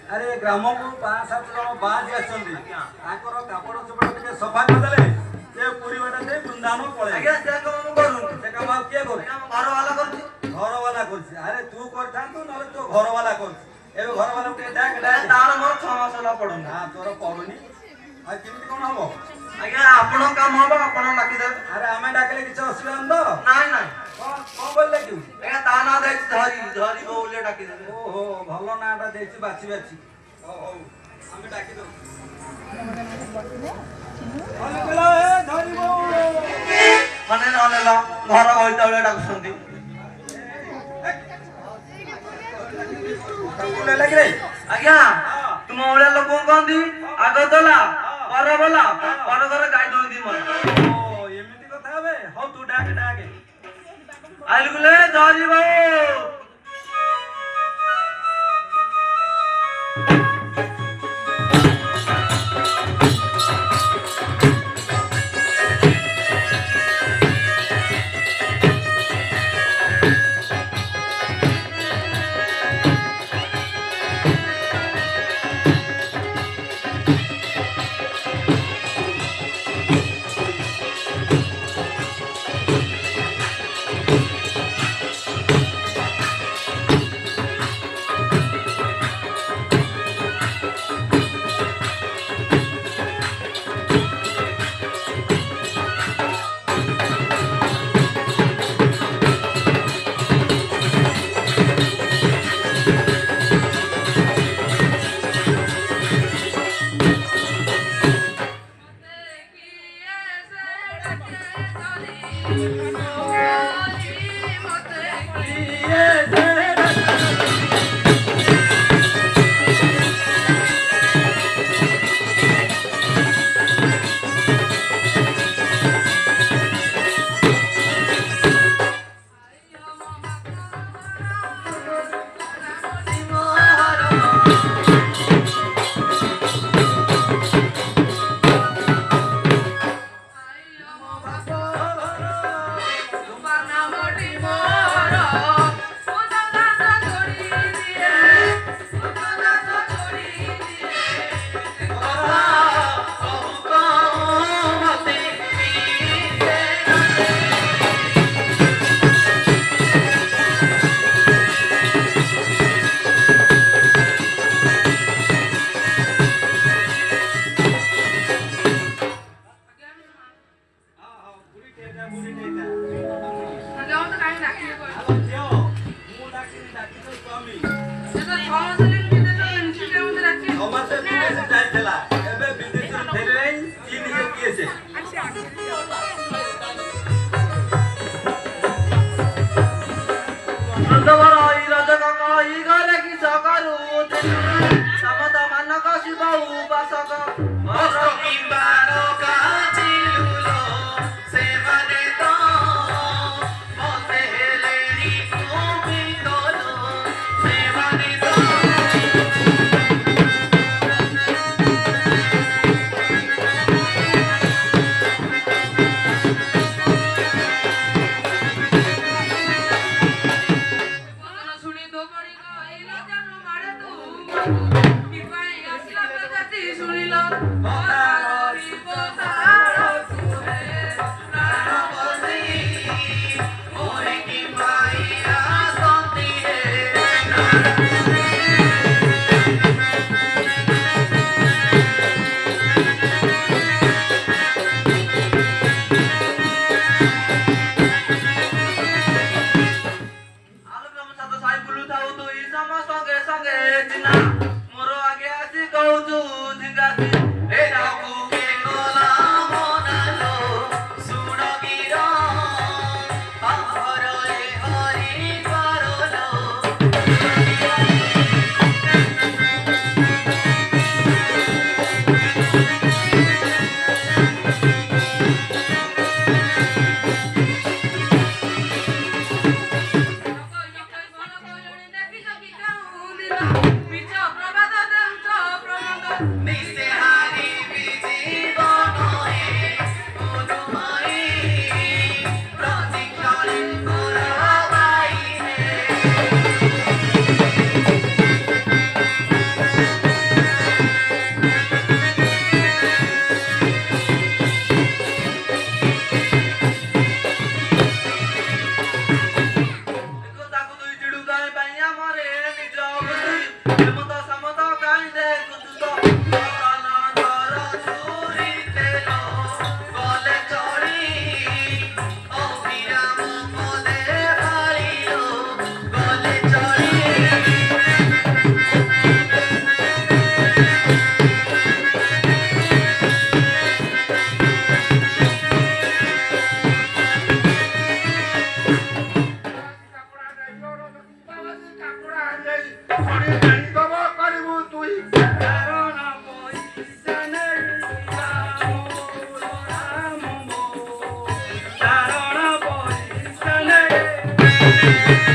अरे ग्राम को 5-7 जन बाजी आछंदी ताकर कापड़ चोपड़ के सफा कर देले से पूरी बाटा दे वृंदावन पळे आज्ञा से काम करू से काम आप के कर घर वाला करछि अरे तू करथा तू नले तो घर वाला करछि एबे घर वाला के डाक डाक तार मोर 6 मास ला पडुन हां तोर पडुनी आ केमति कोन हबो आज्ञा आपण काम हबो आपण डाकी दे अरे हमें डाकले किछ असुविधा न तो नाही नाही कोन बोलले कि आज्ञा ता ना दे धरी बोले डाकी दे ओहो भलो नाटा देछि बाछि बाछि ओ ओ हमें डाकी दो अले बोला ए धरिबो मने ला घर होइतले डाकुसंती बोले लग रे आज्ञा तुम ओळे लोक कोंदी आगो दला पर बोला पर घर गाय दोई दी मन ओ एमिति कथा हबे हो तू डाक डाक आइल गुले धरिबो रे